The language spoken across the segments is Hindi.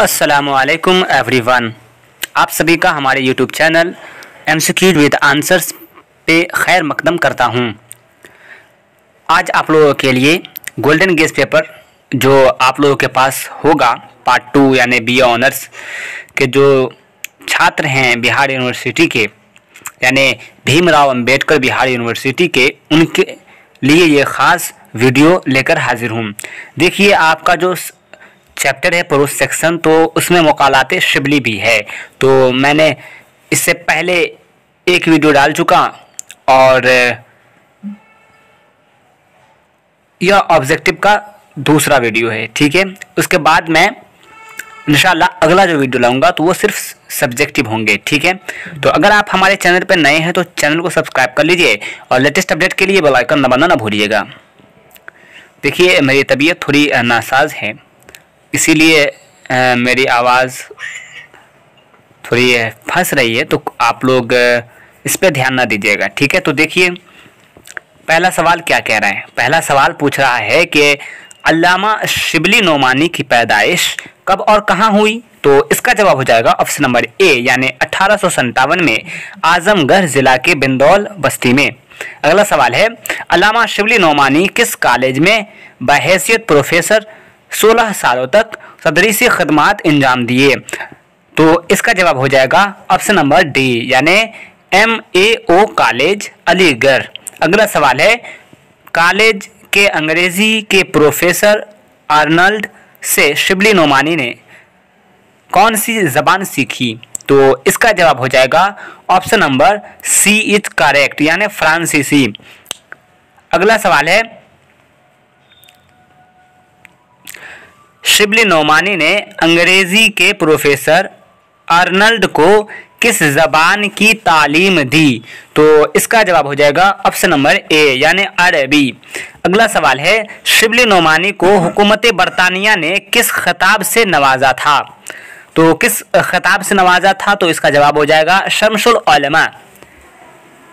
अस्सलामुअलैकुम एवरीवन, आप सभी का हमारे YouTube channel MCQ with answers पे खैर मकदम करता हूँ। आज आप लोगों के लिए गोल्डन गेस पेपर जो आप लोगों के पास होगा पार्ट 2 यानी BA ऑनर्स के जो छात्र हैं बिहार यूनिवर्सिटी के यानी भीमराव अंबेडकर बिहार यूनिवर्सिटी के, उनके लिए ये ख़ास वीडियो लेकर हाजिर हूँ। देखिए, आपका जो चैप्टर है पुरुष सेक्शन, तो उसमें मुकालाते शिबली भी है। तो मैंने इससे पहले एक वीडियो डाल चुका और यह ऑब्जेक्टिव का दूसरा वीडियो है, ठीक है। उसके बाद मैं इंशाल्लाह अगला जो वीडियो लाऊंगा तो वो सिर्फ सब्जेक्टिव होंगे, ठीक है। तो अगर आप हमारे चैनल पर नए हैं तो चैनल को सब्सक्राइब कर लीजिए और लेटेस्ट अपडेट के लिए बेल आइकन दबाना ना भूलिएगा। देखिए, मेरी तबीयत थोड़ी नासाज है, इसीलिए मेरी आवाज़ थोड़ी फंस रही है, तो आप लोग इस पर ध्यान ना दीजिएगा, ठीक है। तो देखिए, पहला सवाल क्या कह रहा है। पहला सवाल पूछ रहा है कि अल्लामा शिबली नोमानी की पैदाइश कब और कहाँ हुई। तो इसका जवाब हो जाएगा ऑप्शन नंबर ए यानी 1857 में आजमगढ़ ज़िला के बिंदौल बस्ती में। अगला सवाल है, अल्लामा शिबली नोमानी किस कॉलेज में बहैसियत प्रोफेसर 16 सालों तक तदरीसी खदमात अंजाम दिए। तो इसका जवाब हो जाएगा ऑप्शन नंबर डी यानी MAO कॉलेज अलीगढ़। अगला सवाल है, कॉलेज के अंग्रेजी के प्रोफेसर आर्नल्ड से शिबली नोमानी ने कौन सी ज़बान सीखी। तो इसका जवाब हो जाएगा option number C is correct यानी फ्रांसीसी। अगला सवाल है, शिबली नोमानी ने अंग्रेजी के प्रोफेसर आर्नल्ड को किस ज़बान की तालीम दी। तो इसका जवाब हो जाएगा ऑप्शन नंबर ए यानी अरबी। अगला सवाल है, शिबली नोमानी को हुकूमत बरतानिया ने किस खिताब से नवाजा था। तो किस खिताब से नवाजा था, तो इसका जवाब हो जाएगा शम्सुल उलमा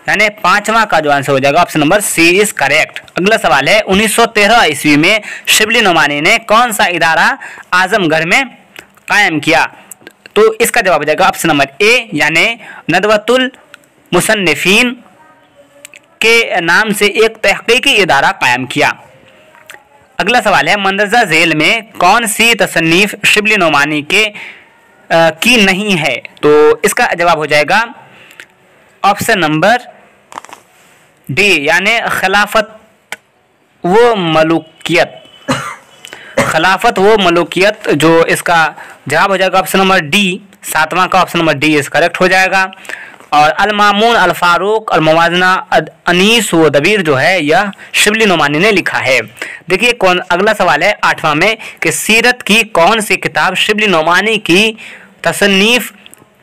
यानी 5वां का जो आंसर हो जाएगा option number C is correct. अगला सवाल है, 1913 ईस्वी में शिबली नोमानी ने कौन सा इदारा आजमगढ़ में कायम किया। तो इसका जवाब हो जाएगा ऑप्शन नंबर ए यानी नदवतुल मुसन्निफीन के नाम से एक तहकीकी इदारा कायम किया। अगला सवाल है, मंदरजा झेल में कौन सी तसन्नीफ शिबली नोमानी के की नहीं है। तो इसका जवाब हो जाएगा ऑप्शन नंबर डी यानी खिलाफत वो मलूकियत। खिलाफत वो मलूकियत, जो इसका जवाब हो जाएगा ऑप्शन नंबर डी। 7वां का option number D is correct हो जाएगा। और अल मामून अल फारूक अल मवाजना अनीस व दबीर जो है यह शिबली नोमानी ने लिखा है। देखिए, कौन अगला सवाल है 8वां में कि सीरत की कौन सी किताब शिबली नोमानी की तसन्नीफ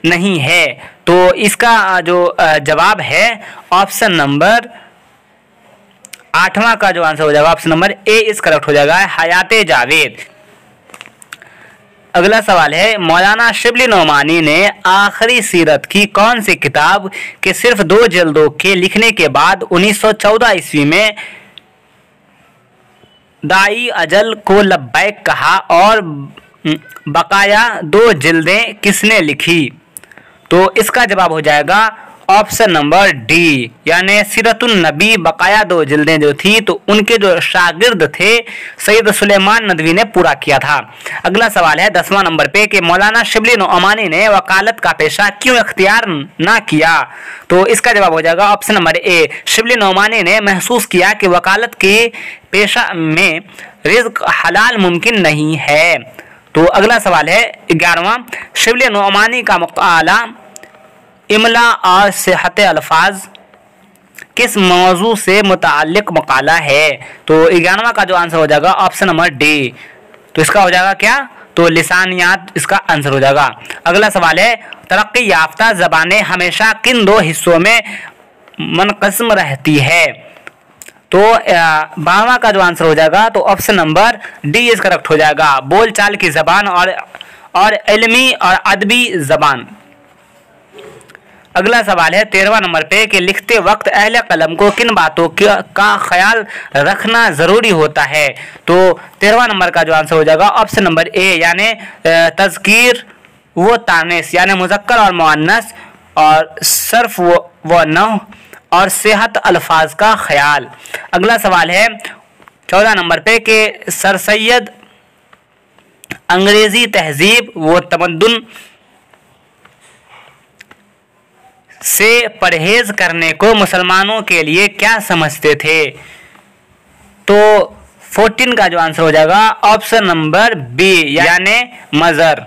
नहीं है। तो इसका जो जवाब है ऑप्शन नंबर 8वां का जो आंसर हो जाएगा ऑप्शन नंबर ए इस करेक्ट हो जाएगा हयाते जावेद। अगला सवाल है, मौलाना शिबली नोमानी ने आखिरी सीरत की कौन सी किताब के सिर्फ 2 जल्दों के लिखने के बाद 1914 ईस्वी में दाई अजल को लब्बैक कहा और बकाया 2 जिल्दें किसने लिखी। तो इसका जवाब हो जाएगा ऑप्शन नंबर डी यानी सीरतुन नबी बकाया 2 जिल्दें जो थी तो उनके जो शागिर्द थे सैयद सुलेमान नदवी ने पूरा किया था। अगला सवाल है 10वां नंबर पे कि मौलाना शिबली नोमानी ने वकालत का पेशा क्यों इख्तियार ना किया। तो इसका जवाब हो जाएगा option number A, Shibli Nomani ने महसूस किया कि वकालत के पेशा में रिज़्क हलाल मुमकिन नहीं है। तो अगला सवाल है 11वां, शिबली नोमानी का मकाला इमला और सेहत अल्फाज किस मौजू से मुताल्लिक मकाला है। तो 11वां का जो आंसर हो जाएगा ऑप्शन नंबर डी। तो इसका हो जाएगा क्या, तो लिसानियात इसका आंसर हो जाएगा। अगला सवाल है, तरक्की याफ्ता ज़बानें हमेशा किन 2 हिस्सों में मुनक़सिम रहती है। तो 12वां का जो आंसर हो जाएगा तो option number D is correct हो जाएगा, बोलचाल की ज़बान और इल्मी और अदबी ज़बान। अगला सवाल है 13वां नंबर पे कि लिखते वक्त अहले कलम को किन बातों का ख्याल रखना ज़रूरी होता है। तो 13वां नंबर का जो आंसर हो जाएगा ऑप्शन नंबर ए, यानी तज़कीर व तानीस यानी मुज़क्कर और मुअन्नस, और सर्फ व नह, और सेहत अल्फाज का ख्याल। अगला सवाल है 14 नंबर पे कि सर सैयद अंग्रेज़ी तहजीब व तमद्दुन से परहेज करने को मुसलमानों के लिए क्या समझते थे। तो 14 का जो आंसर हो जाएगा ऑप्शन नंबर बी, यानी मज़र।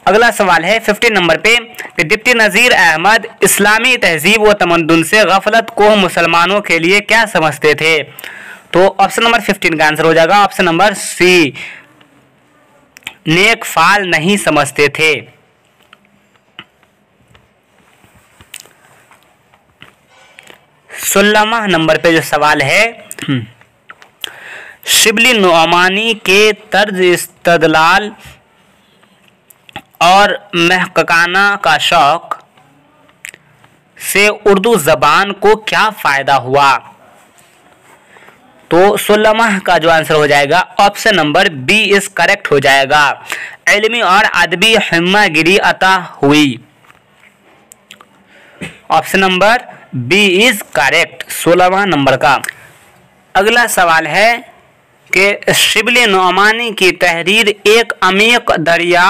अगला सवाल है 15 नंबर पे कि डिप्टी नज़ीर अहमद इस्लामी तहजीब व तमद्दुन से गफलत को मुसलमानों के लिए क्या समझते थे। तो ऑप्शन नंबर 15 का आंसर हो जाएगा ऑप्शन नंबर सी, नेक फाल नहीं समझते थे। 16वां नंबर पे जो सवाल है शिबली नुअमानी के तर्ज इस्तदलाल और महक़क़ाना का शौक़ से उर्दू ज़बान को क्या फ़ायदा हुआ। तो 16वां का जो आंसर हो जाएगा option number B is correct हो जाएगा, इल्मी और अदबी हिम्मागिरी अता हुई। Option number B is correct 16वां नंबर का। अगला सवाल है कि शिबली नुअमानी की तहरीर एक अमीक दरिया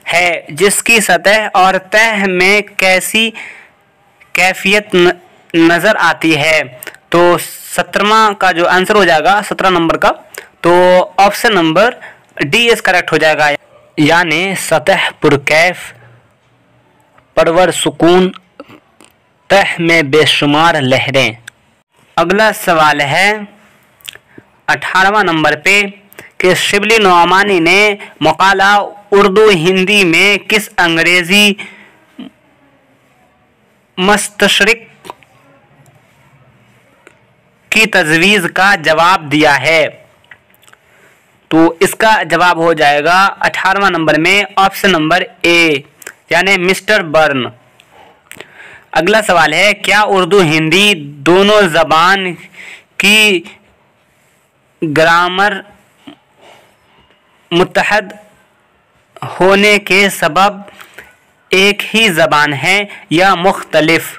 है जिसकी सतह और तह में कैसी कैफियत नज़र आती है। तो 17वां का जो आंसर हो जाएगा 17 नंबर का, तो option number D is correct हो जाएगा, यानी सतह पुरकैफ परवर सुकून तह में बेशुमार लहरें। अगला सवाल है 18वां नंबर पे कि शिबली नुअमानी ने मकाला उर्दू हिंदी में किस अंग्रेज़ी मस्तशरिक की तजवीज़ का जवाब दिया है। तो इसका जवाब हो जाएगा 18वां नंबर में ऑप्शन नंबर ए, यानी मिस्टर बर्न। अगला सवाल है क्या उर्दू हिंदी दोनों ज़बान की ग्रामर मुत्तहद होने के सबब एक ही ज़बान है या मुख्तलिफ।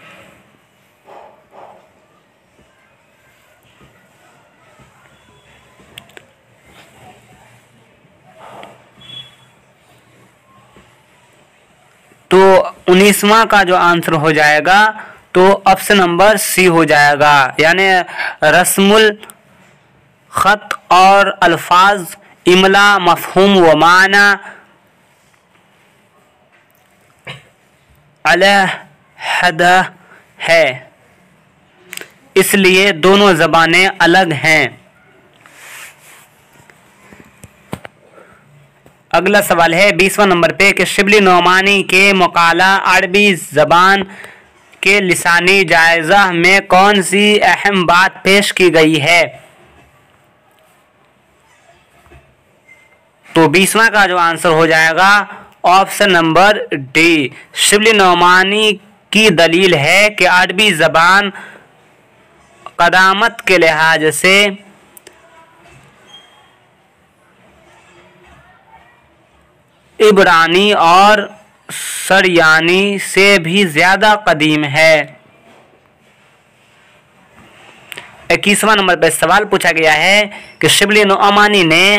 तो 19वां का जो आंसर हो जाएगा तो ऑप्शन नंबर सी हो जाएगा, यानी रस्मुल ख़त और अल्फाज इमला मफ़हूम व माना अलहदा है, इसलिए दोनों ज़बानें अलग हैं। अगला सवाल है 20वां नंबर पे कि शिबली नुअमानी के मकाला अरबी ज़बान के लिसानी जायज़ा में कौन सी अहम बात पेश की गई है। तो 20वां का जो आंसर हो जाएगा ऑप्शन नंबर डी, शिबली नुअमानी की दलील है कि अरबी ज़बान क़दामत के लिहाज से इब्रानी और सरयानी से भी ज़्यादा कदीम है। 21वां नंबर पर सवाल पूछा गया है कि शिबली नुअमानी ने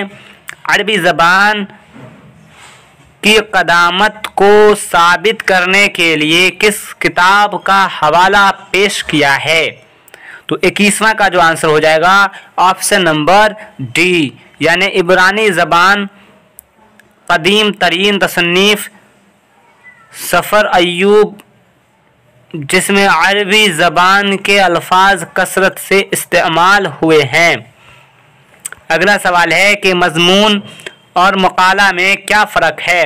अरबी ज़बान की क़दामत को साबित करने के लिए किस किताब का हवाला पेश किया है। तो 21वां का जो आंसर हो जाएगा ऑप्शन नंबर डी, यानी इब्रानी ज़बान कदीम तरीन तसन्नीफ़ सफ़र अय्यूब, जिसमें अरबी ज़बान के अल्फाज कसरत से इस्तेमाल हुए हैं। अगला सवाल है कि मज़मून और मकाला में क्या फ़र्क है।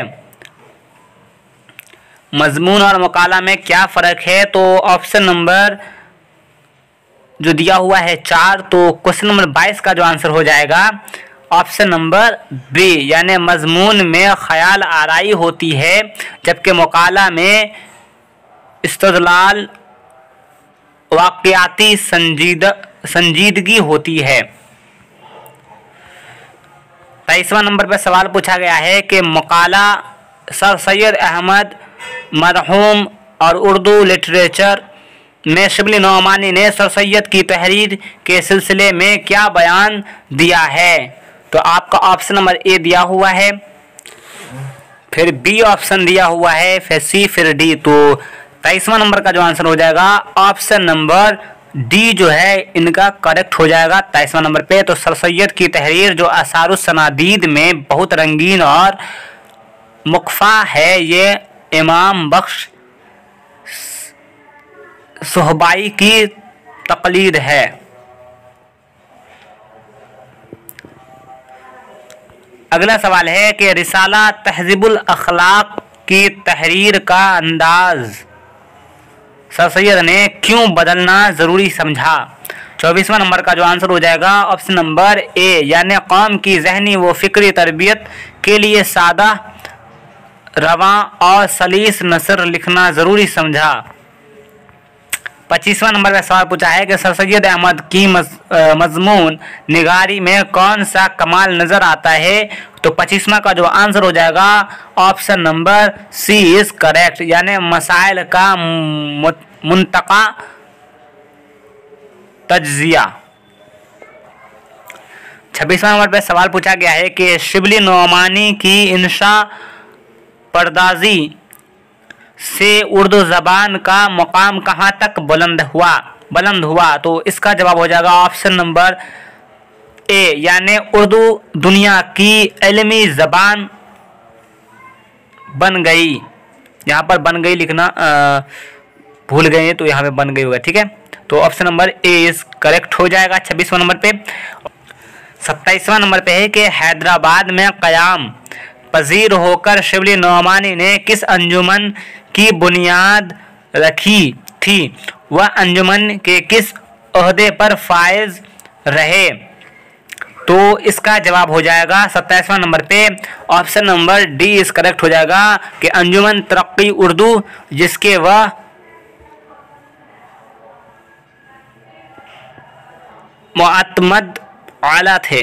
मज़मून और मकाला में क्या फ़र्क है, तो ऑप्शन नंबर जो दिया हुआ है 4, तो क्वेश्चन नंबर 22 का जो आंसर हो जाएगा ऑप्शन नंबर बी, यानी मजमून में ख्याल आराई होती है जबकि मुकाला में इस्तदलाल वाक़ियाती संजीदगी होती है। 23वां नंबर पर सवाल पूछा गया है कि मुकाला सर सैयद अहमद मरहूम और उर्दू लिटरेचर में शिबली नोमानी ने सर सैयद की तहरीर के सिलसिले में क्या बयान दिया है। तो आपका ऑप्शन नंबर ए दिया हुआ है, फिर बी ऑप्शन दिया हुआ है, फिर सी, फिर डी। तो 23वां नंबर का जो आंसर हो जाएगा ऑप्शन नंबर डी जो है इनका करेक्ट हो जाएगा 23वां नंबर पे। तो सर सैयद की तहरीर जो असारुस सनादीद में बहुत रंगीन और मुख्फा है, ये इमाम बख्श सोहबाई की तकलीद है। अगला सवाल है कि रिसाला तहज़ीबुल अखलाक की तहरीर का अंदाज सर सैयद ने क्यों बदलना ज़रूरी समझा। 24वां नंबर का जो आंसर हो जाएगा ऑप्शन नंबर ए, यानी कौम की जहनी व फिक्री तरबियत के लिए सादा, रवां और सलीस नसर लिखना ज़रूरी समझा। 25वां नंबर का सवाल पूछा है कि सर सैयद अहमद की मजमून निगारी में कौन सा कमाल नज़र आता है। तो 25वां का जो आंसर हो जाएगा option number C is correct, यानी मसाइल का मुंतका तज्जिया। 26वां नंबर पर सवाल पूछा गया है कि शिबली नोमानी की इंशा पर्दाजी से उर्दू ज़बान का मुकाम कहाँ तक बुलंद हुआ। तो इसका जवाब हो जाएगा ऑप्शन नंबर ए, यानी उर्दू दुनिया की इल्मी ज़बान बन गई। यहाँ पर बन गई लिखना भूल गए तो यहाँ पे बन गई होगा, ठीक है। तो option number A is correct हो जाएगा 26वां नंबर पे। 27वां नंबर पे है कि हैदराबाद में क़याम पजीर होकर शिबली नोमानी ने किस अंजुमन की बुनियाद रखी थी, वह अंजुमन के किस ओहदे पर फाइज रहे। तो इसका जवाब हो जाएगा 27वां नंबर पे option number D is correct हो जाएगा कि अंजुमन तरक्की उर्दू, जिसके वह मुअत्तमद आला थे।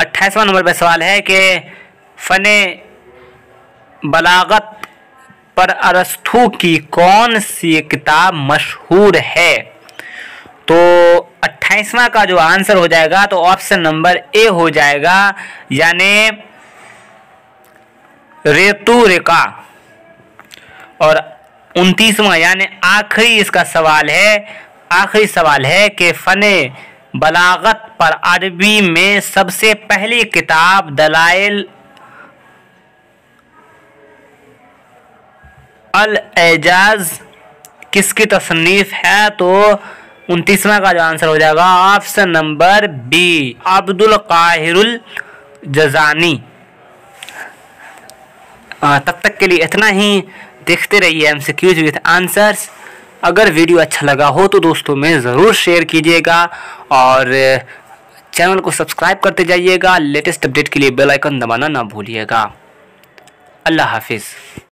28वां नंबर पे सवाल है कि फ़ने बलागत पर अरस्तू की कौन सी किताब मशहूर है। तो 28वां का जो आंसर हो जाएगा तो ऑप्शन नंबर ए हो जाएगा, यानी रेतुरिका। और 29वां यानी आखिरी इसका सवाल है, आखिरी सवाल है कि फ़ने बलागत पर अरबी में सबसे पहली किताब दलाइल अल एजाज किसकी तसनीफ है। तो 29वां का जो आंसर हो जाएगा ऑप्शन नंबर बी, अब्दुल काहिरुल जज़ानी। तब तक के लिए इतना ही। देखते रहिए एमसीक्यूज विद आंसर्स। अगर वीडियो अच्छा लगा हो तो दोस्तों में ज़रूर शेयर कीजिएगा और चैनल को सब्सक्राइब करते जाइएगा। लेटेस्ट अपडेट के लिए बेल आइकन दबाना ना भूलिएगा। अल्लाह हाफिज़।